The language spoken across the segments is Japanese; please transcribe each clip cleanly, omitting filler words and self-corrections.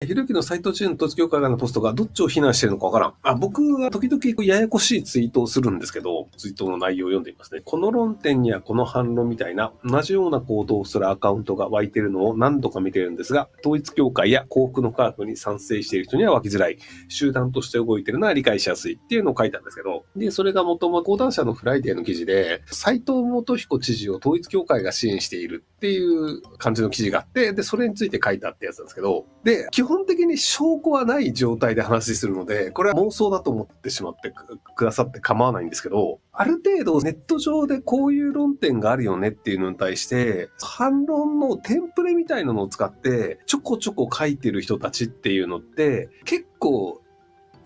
ひろゆきの斎藤知事の統一教会側のポストがどっちを非難してるのかわからん。僕は時々ややこしいツイートをするんですけど、ツイートの内容を読んでみますね。この論点にはこの反論みたいな同じような行動をするアカウントが湧いているのを何度か見てるんですが、統一教会や幸福の科学に賛成している人には湧きづらい。集団として動いているのは理解しやすいっていうのを書いたんですけど、で、それがもともと講談社のフライデーの記事で、斎藤元彦知事を統一教会が支援しているっていう感じの記事があって、で、それについて書いたってやつなんですけど、で、基本的に証拠はない状態で話するので、これは妄想だと思ってしまってくださって構わないんですけど、ある程度ネット上でこういう論点があるよねっていうのに対して、反論のテンプレみたいなのを使ってちょこちょこ書いてる人たちっていうのって結構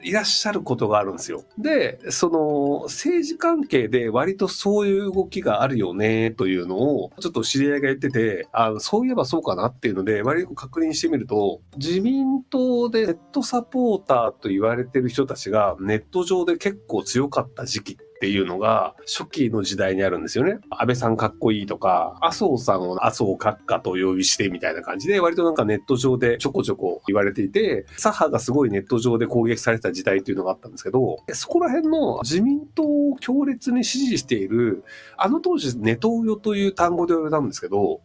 いらっしゃることがあるんですよ。で、その政治関係で割とそういう動きがあるよねというのをちょっと知り合いが言ってて、そういえばそうかなっていうので割と確認してみると、自民党でネットサポーターと言われてる人たちがネット上で結構強かった時期っていうのが初期の時代にあるんですよね。安倍さんかっこいいとか、麻生さんを麻生閣下と呼びしてみたいな感じで割となんかネット上でちょこちょこ言われていて、左派がすごいネット上で攻撃されてた時代っていうのがあったんですけど、そこら辺の自民党を強烈に支持している、あの当時ネトウヨという単語で言われたんですけど、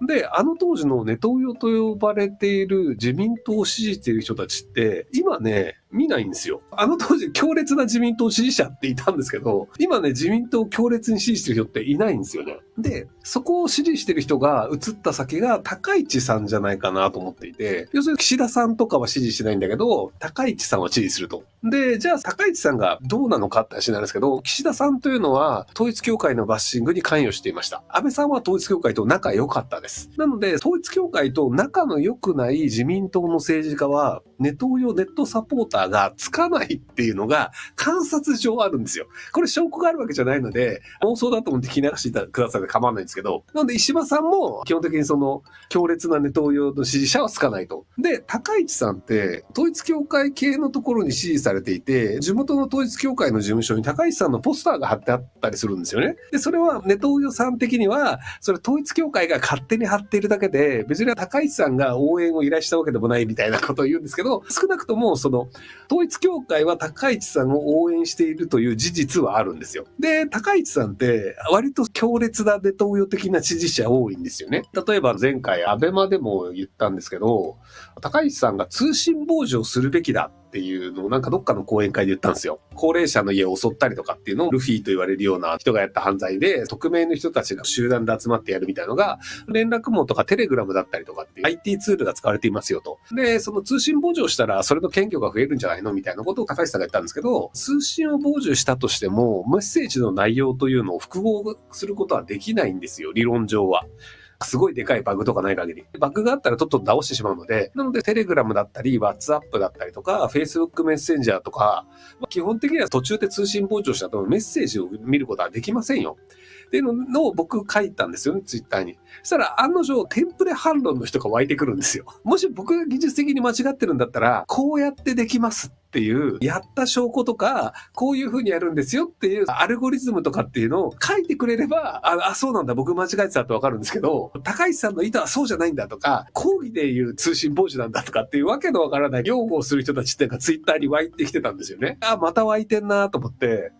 で、あの当時のネトウヨと呼ばれている自民党を支持している人たちって、今ね、見ないんですよ。あの当時強烈な自民党支持者っていたんですけど、今ね、自民党を強烈に支持してる人っていないんですよね。で、そこを支持してる人が移った先が高市さんじゃないかなと思っていて、要するに岸田さんとかは支持してないんだけど、高市さんは支持すると。で、じゃあ高市さんがどうなのかって話なんですけど、岸田さんというのは統一教会のバッシングに関与していました。安倍さんは統一教会と仲良かったです。なので、統一教会と仲の良くない自民党の政治家は、ネットサポーターがつかないっていうのが観察上あるんですよ。これ証拠があるわけじゃないので、妄想だと思って聞き流してくださいで構わないんですけど、なので石破さんも基本的にその強烈なネトウヨの支持者はつかないと。で、高市さんって統一教会系のところに支持されていて、地元の統一教会の事務所に高市さんのポスターが貼ってあったりするんですよね。で、それはネトウヨさん的には、それ統一教会が勝手に貼っているだけで、別に高市さんが応援を依頼したわけでもないみたいなことを言うんですけど、少なくともその統一教会は高市さんを応援しているという事実はあるんですよ。で、高市さんって割と強烈なネトウヨ的な支持者多いんですよね。例えば前回アベマでも言ったんですけど、高市さんが通信傍受をするべきだっていうのをなんかどっかの講演会で言ったんですよ。高齢者の家を襲ったりとかっていうのをルフィと言われるような人がやった犯罪で、匿名の人たちが集団で集まってやるみたいなのが、連絡網とかテレグラムだったりとかっていう IT ツールが使われていますよと。で、その通信傍受をしたらそれの検挙が増えるんじゃないのみたいなことを高市さんが言ったんですけど、通信を傍受したとしても、メッセージの内容というのを複合することはできないんですよ、理論上は。すごいでかいバグとかない限り。バグがあったらとっとと直してしまうので、なのでテレグラムだったり、WhatsApp だったりとか、Facebook メッセンジャーとか、基本的には途中で通信傍受したとメッセージを見ることはできませんよ。っていうのを僕書いたんですよね、ツイッターに。そしたら案の定、テンプレ反論の人が湧いてくるんですよ。もし僕が技術的に間違ってるんだったら、こうやってできますっていう、やった証拠とか、こういう風にやるんですよっていうアルゴリズムとかっていうのを書いてくれれば、そうなんだ、僕間違えてたってわかるんですけど、高市さんの意図はそうじゃないんだとか、講義でいう通信傍受なんだとかっていうわけのわからない擁護をする人たちっていうかツイッターに湧いてきてたんですよね。また湧いてんなと思って、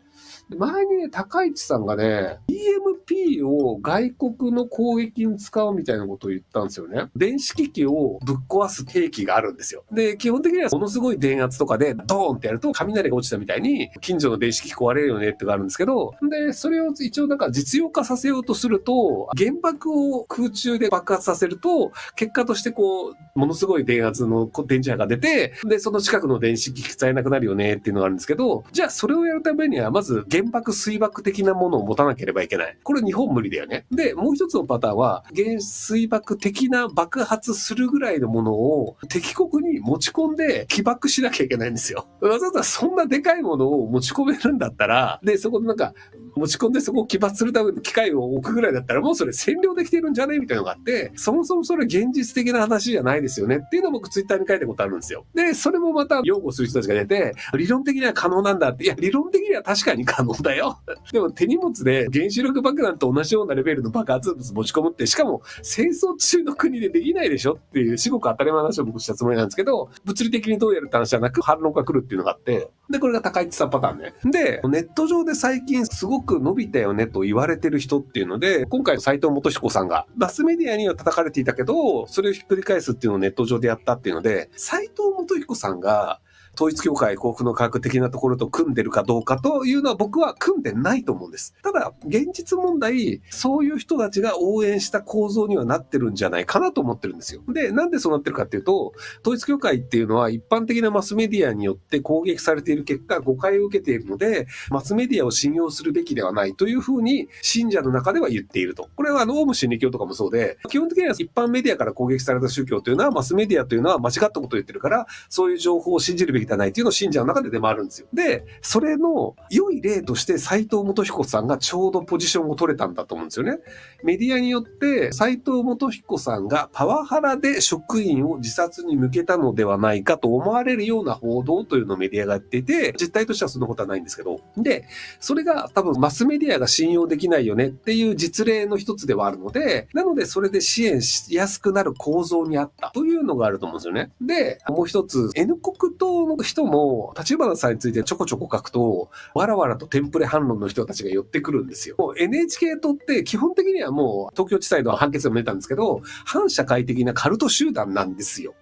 前にね、高市さんがね、EMP を外国の攻撃に使うみたいなことを言ったんですよね。電子機器をぶっ壊す兵器があるんですよ。で、基本的にはものすごい電圧とかでドーンってやると雷が落ちたみたいに近所の電子機器壊れるよねってのがあるんですけど、で、それを一応なんか実用化させようとすると、原爆を空中で爆発させると、結果としてこう、ものすごい電圧の電磁波が出て、で、その近くの電子機器使えなくなるよねっていうのがあるんですけど、じゃあそれをやるためにはまず原爆水爆的なものを持たなければいけない。これ日本無理だよね。で、もう一つのパターンは、原水爆的な爆発するぐらいのものを敵国に持ち込んで起爆しなきゃいけないんですよ。わざわざそんなでかいものを持ち込めるんだったら、で、そこでなんか、持ち込んでそこを起爆するための機械を置くぐらいだったらもうそれ占領できてるんじゃねみたいなのがあって、そもそもそれ現実的な話じゃないですよねっていうのを僕ツイッターに書いたことあるんですよ。で、それもまた擁護する人たちが出て、理論的には可能なんだって、いや、理論的には確かに可可能だよ。でも手荷物で原子力爆弾と同じようなレベルの爆発物持ち込むって、しかも戦争中の国でできないでしょっていう、至極当たり前の話を僕したつもりなんですけど、物理的にどうやるって話じゃなく反論が来るっていうのがあって、で、これが高市さんパターンね。で、ネット上で最近すごく伸びたよねと言われてる人っていうので、今回斉藤元彦さんが、マスメディアには叩かれていたけど、それをひっくり返すっていうのをネット上でやったっていうので、斉藤元彦さんが、統一教会幸福の科学的なところと組んでるかどうかというのは僕は組んでないと思うんです。ただ、現実問題、そういう人たちが応援した構造にはなってるんじゃないかなと思ってるんですよ。で、なんでそうなってるかっていうと、統一教会っていうのは一般的なマスメディアによって攻撃されている結果、誤解を受けているので、マスメディアを信用するべきではないというふうに信者の中では言っていると。これはオウム真理教とかもそうで、基本的には一般メディアから攻撃された宗教というのは、マスメディアというのは間違ったことを言ってるから、そういう情報を信じるべきではないっていうのを信者の中で出回るんですよ。で、それの良い例として斉藤元彦さんがちょうどポジションを取れたんだと思うんですよね。メディアによって斉藤元彦さんがパワハラで職員を自殺に向けたのではないかと思われるような報道というのをメディアがやっていて、実態としてはそんなことはないんですけど。で、それが多分マスメディアが信用できないよねっていう実例の一つではあるので、なのでそれで支援しやすくなる構造にあったというのがあると思うんですよね。で、もう一つ、N 国党の人も立花さんについてちょこちょこ書くと、わらわらとテンプレ反論の人たちが寄ってくるんですよ。もう NHK 党って基本的にはもう東京地裁の判決が出たんですけど、反社会的なカルト集団なんですよ。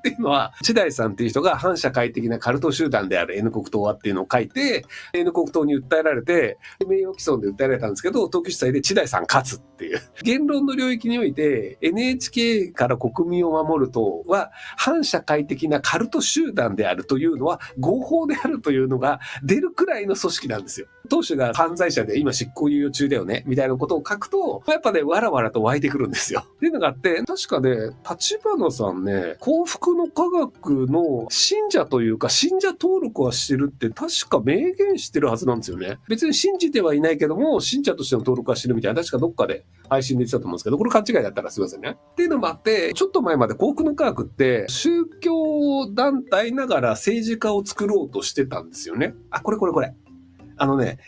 っていうのは、千代さんっていう人が反社会的なカルト集団である N 国党はっていうのを書いて、N 国党に訴えられて、名誉毀損で訴えられたんですけど、東京地裁で千代さん勝つっていう。言論の領域において、NHK から国民を守る党は、反社会的なカルト集団であるというのは、合法であるというのが出るくらいの組織なんですよ。当主が犯罪者で今執行猶予中だよね、みたいなことを書くと、やっぱね、わらわらと湧いてくるんですよ。っていうのがあって、確かね、立花さんね、幸福の科学の信者というか、信者登録はしてるって確か明言してるはずなんですよね。別に信じてはいないけども、信者としての登録はしてるみたいな、確かどっかで配信で言ってたと思うんですけど、これ勘違いだったらすいませんね。っていうのもあって、ちょっと前まで幸福の科学って、宗教団体ながら政治家を作ろうとしてたんですよね。あ、これ。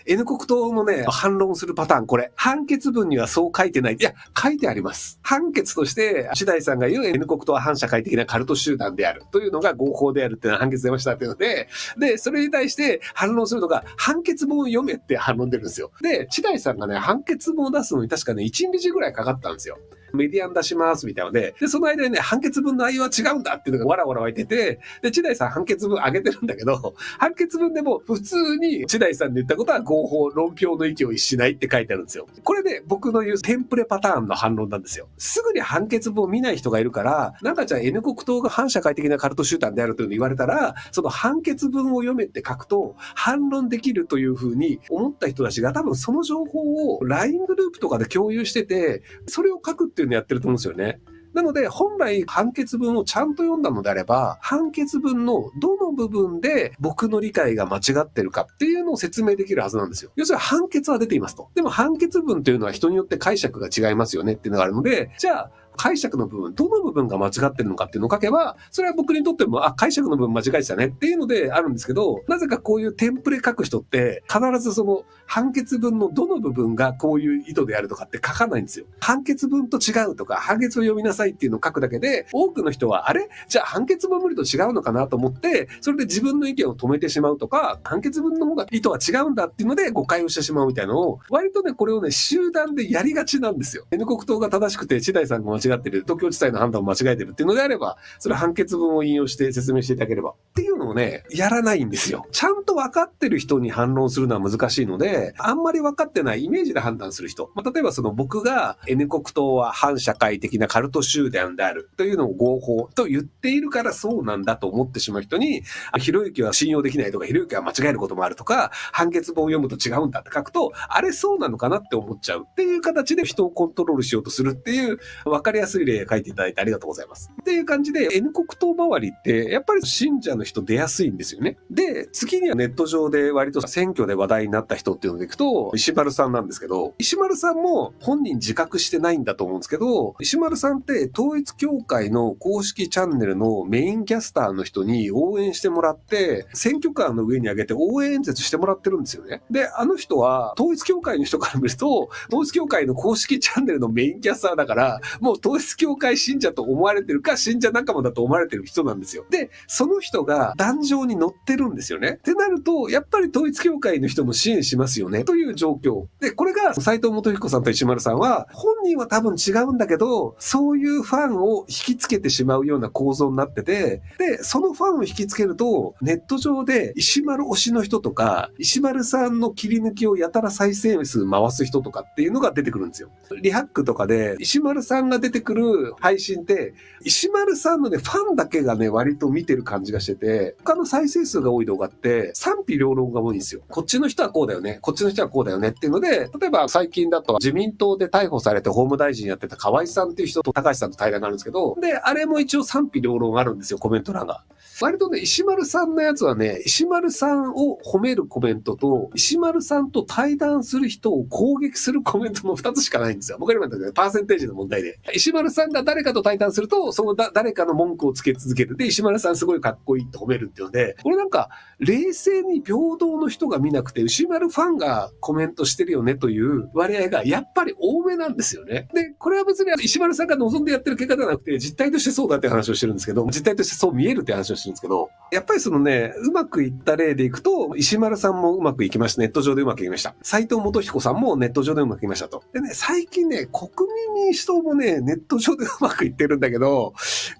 N 国党のね、反論するパターン、これ。判決文にはそう書いてない。いや、書いてあります。判決として、千代さんが言う N 国党は反社会的なカルト集団である。というのが合法であるっていうのは判決出ましたっていうので、で、それに対して反論するのが、判決文を読めって反論出るんですよ。で、千代さんがね、判決文を出すのに確かね、1日ぐらいかかったんですよ。メディアに出しますみたいなので、その間にね、判決文の内容は違うんだっていうのがわらわら湧いてて、で、千代さん判決文上げてるんだけど、判決文でも普通に千代さんで言ったことは合法、論評の域を逸しないって書いてあるんですよ。これで僕の言うテンプレパターンの反論なんですよ。すぐに判決文を見ない人がいるから、なんかじゃあ N 国党が反社会的なカルト集団であるというのを言われたら、その判決文を読めって書くと反論できるというふうに思った人たちが多分その情報を LINE グループとかで共有してて、それを書くっていうのをやってると思うんですよね。なので、本来判決文をちゃんと読んだのであれば、判決文のどの部分で僕の理解が間違ってるかっていうのを説明できるはずなんですよ。要するに判決は出ていますと。でも判決文というのは人によって解釈が違いますよねっていうのがあるので、じゃあ、解釈の部分、どの部分が間違ってるのかっていうのを書けば、それは僕にとっても、解釈の部分間違えてたねっていうのであるんですけど、なぜかこういうテンプレ書く人って、必ずその判決文のどの部分がこういう意図であるとかって書かないんですよ。判決文と違うとか、判決を読みなさいっていうのを書くだけで、多くの人は、あれじゃあ判決文を見ると違うのかなと思って、それで自分の意見を止めてしまうとか、判決文の方が意図は違うんだっていうので誤解をしてしまうみたいなのを、割とね、これをね、集団でやりがちなんですよ。N 国党が正しくて、千代さんが間違ってる、東京地裁の判断を間違えてるっていうのであれば、それ判決文を引用して説明していただければっていうのをね、やらないんですよ。ちゃんと分かってる人に反論するのは難しいので、あんまり分かってないイメージで判断する人。例えばその僕が N 国党は反社会的なカルト集団であるというのを合法と言っているからそうなんだと思ってしまう人に、ひろゆきは信用できないとか、ひろゆきは間違えることもあるとか、判決文を読むと違うんだって書くと、あれそうなのかなって思っちゃうっていう形で人をコントロールしようとするっていう分かりやすい例書いていただいてありがとうございます。っていう感じで N 国党周りってやっぱり信者の人出やすいんですよね。で、次にはネット上で割と選挙で話題になった人っていういうのでいくと、石丸さんなんですけど、石丸さんも本人自覚してないんだと思うんですけど、石丸さんって統一教会の公式チャンネルのメインキャスターの人に応援してもらって、選挙カーの上に上げて応援演説してもらってるんですよね。で、あの人は統一教会の人から見ると、統一教会の公式チャンネルのメインキャスターだから、もう統一教会信者と思われてるか、信者仲間だと思われてる人なんですよ。で、その人が壇上に乗ってるんですよね。ってなると、やっぱり統一教会の人も支援しますよね、という状況。で、これが斉藤元彦さんと石丸さんは、本人は多分違うんだけど、そういうファンを引きつけてしまうような構造になってて、で、そのファンを引きつけると、ネット上で石丸推しの人とか、石丸さんの切り抜きをやたら再生数回す人とかっていうのが出てくるんですよ。リハックとかで石丸さんが出てくる配信って、石丸さんのね、ファンだけがね、割と見てる感じがしてて、他の再生数が多い動画って賛否両論が多いんですよ。こっちの人はこうだよね、こっちの人はこうだよねっていうので、例えば最近だと自民党で逮捕されて法務大臣やってた河合さんっていう人と高橋さんと対談があるんですけど、で、あれも一応賛否両論あるんですよ、コメント欄が。割とね、石丸さんのやつはね、石丸さんを褒めるコメントと、石丸さんと対談する人を攻撃するコメントの2つしかないんですよ。僕らも言ったけど、パーセンテージの問題で。石丸さんが誰かと対談すると、その誰かの文句をつけ続ける。で、石丸さんすごいかっこいいって褒めるっていうので、これなんか、冷静に平等の人が見なくて、石丸ファンがコメントしてるよねという割合がやっぱり多めなんですよね。で、これは別に石丸さんが望んでやってる結果ではなくて、実態としてそうだって話をしてるんですけど、実態としてそう見えるって話をしてるんですけど、やっぱりそのね、うまくいった例でいくと、石丸さんもうまくいきました。ネット上でうまくいきました。斉藤元彦さんもネット上でうまくいきましたと。でね、最近ね、国民民主党もね、ネット上でうまくいってるんだけど、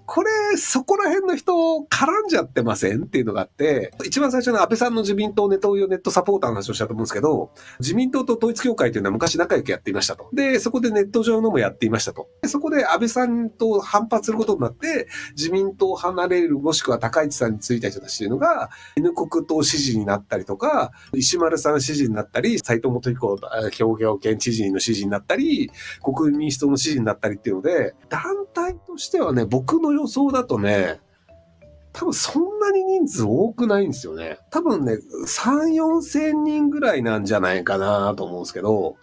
これ、そこら辺の人絡んじゃってませんっていうのがあって、一番最初の安倍さんの自民党ネットサポーターの話をしたと思うんですけど、自民党と統一教会というのは昔仲良くやっていましたと。で、そこでネット上のもやっていましたと。でそこで安倍さんと反発することになって、自民党を離れる、もしくは高市さんについた人たちというのが、N 国党支持になったりとか、石丸さん支持になったり、斉藤元彦兵庫県知事の支持になったり、国民民主党の支持になったりっていうので、団体としてはね、僕の予想だとね、多分そんなに人数多くないんですよね。多分ね、3、4千人ぐらいなんじゃないかなと思うんですけど、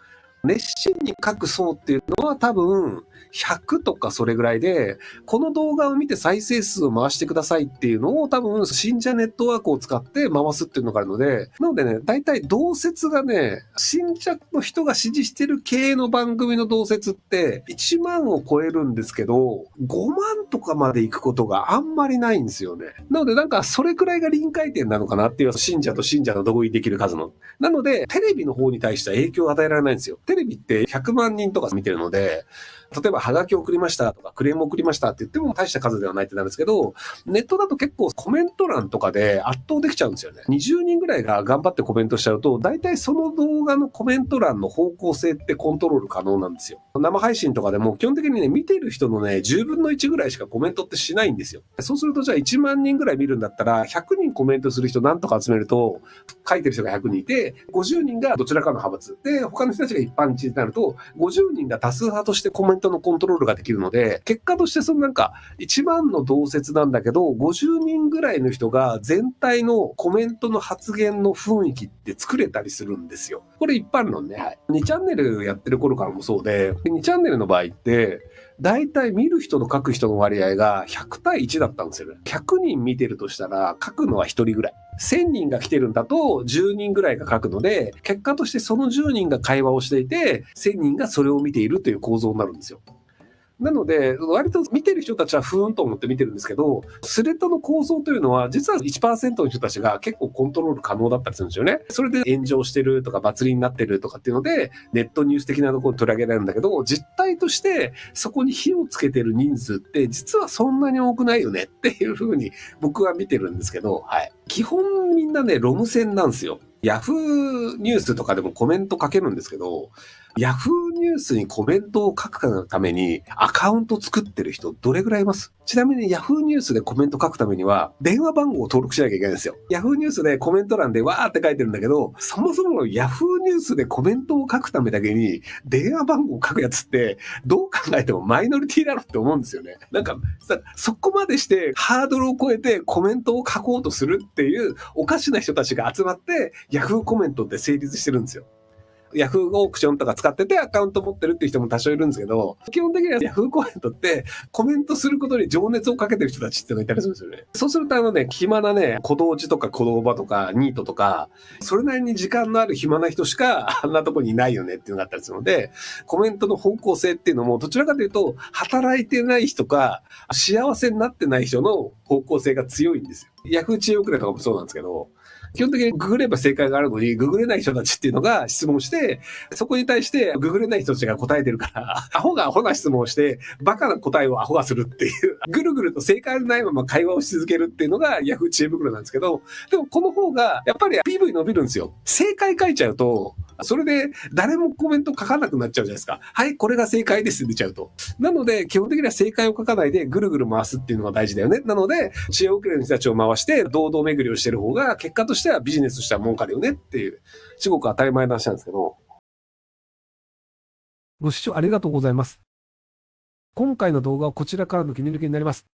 熱心に書く層っていうのは多分100とかそれぐらいで、この動画を見て再生数を回してくださいっていうのを多分信者ネットワークを使って回すっていうのがあるので、なのでね、大体同説がね、信者の人が支持してる系の番組の同説って1万を超えるんですけど、5万とかまで行くことがあんまりないんですよね。なのでなんかそれくらいが臨界点なのかなっていう、信者と信者の同意できる数の。なので、テレビの方に対しては影響を与えられないんですよ。テレビって100万人とか見てるので、例えばハガキを送りましたとかクレームを送りましたって言っても大した数ではないってなるんですけど、ネットだと結構コメント欄とかで圧倒できちゃうんですよね。20人ぐらいが頑張ってコメントしちゃうと、大体その動画のコメント欄の方向性ってコントロール可能なんですよ。生配信とかでも基本的にね、見てる人のね、10分の1ぐらいしかコメントってしないんですよ。そうするとじゃあ1万人ぐらい見るんだったら、100人コメントする人なんとか集めると、書いてる人が100人いて、50人がどちらかの派閥。で、他の人たちが一般人になると、50人が多数派としてコメントのコントロールができるので、結果としてそのなんか、1万の同説なんだけど、50人ぐらいの人が全体のコメントの発言の雰囲気って作れたりするんですよ。これ一般論ね。はい。2チャンネルやってる頃からもそうで、2チャンネルの場合って、だいたい見る人と書く人の割合が100対1だったんですよね。100人見てるとしたら書くのは1人ぐらい。1000人が来てるんだと10人ぐらいが書くので、結果としてその10人が会話をしていて、1000人がそれを見ているという構造になるんですよ。なので、割と見てる人たちはふーんと思って見てるんですけど、スレッドの構造というのは、実は 1% の人たちが結構コントロール可能だったりするんですよね。それで炎上してるとか、バツリになってるとかっていうので、ネットニュース的なところに取り上げられるんだけど、実態として、そこに火をつけてる人数って、実はそんなに多くないよねっていうふうに僕は見てるんですけど、はい。基本みんなね、ロム線なんですよ。ヤフーニュースとかでもコメント書けるんですけど、ヤフーニュースにコメントを書くためにアカウント作ってる人どれぐらいいます？ちなみにヤフーニュースでコメント書くためには電話番号を登録しなきゃいけないんですよ。ヤフーニュースでコメント欄でわーって書いてるんだけど、そもそものヤフーニュースでコメントを書くためだけに電話番号を書くやつってどう考えてもマイノリティだろって思うんですよね。なんかそこまでしてハードルを超えてコメントを書こうとするっていうおかしな人たちが集まってヤフーコメントって成立してるんですよ。Yahoo オークションとか使っててアカウント持ってるっていう人も多少いるんですけど、基本的には Yahoo コメントってコメントすることに情熱をかけてる人たちっていうのがいたりするんですよね。そうすると暇なね、小道寺とか小道場とかニートとか、それなりに時間のある暇な人しかあんなとこにいないよねっていうのがあったりするので、コメントの方向性っていうのもどちらかというと、働いてない人か幸せになってない人の方向性が強いんですよ。Yahoo 知恵遅れとかもそうなんですけど、基本的にググれば正解があるのに、ググれない人たちっていうのが質問して、そこに対してググれない人たちが答えてるから、アホがアホな質問をして、バカな答えをアホがするっていう、ぐるぐると正解のないまま会話をし続けるっていうのが Yahoo 知恵袋なんですけど、でもこの方が、やっぱり PV 伸びるんですよ。正解書いちゃうと、それで誰もコメント書かなくなっちゃうじゃないですか。はい、これが正解ですって出ちゃうと。なので、基本的には正解を書かないでぐるぐる回すっていうのが大事だよね。なので、知恵遅れの人たちを回して、堂々巡りをしてる方が、結果としてはビジネスとしては儲かるよねっていう、すごく当たり前の話なんですけど。ご視聴ありがとうございます。今回の動画はこちらからの切り抜きになります。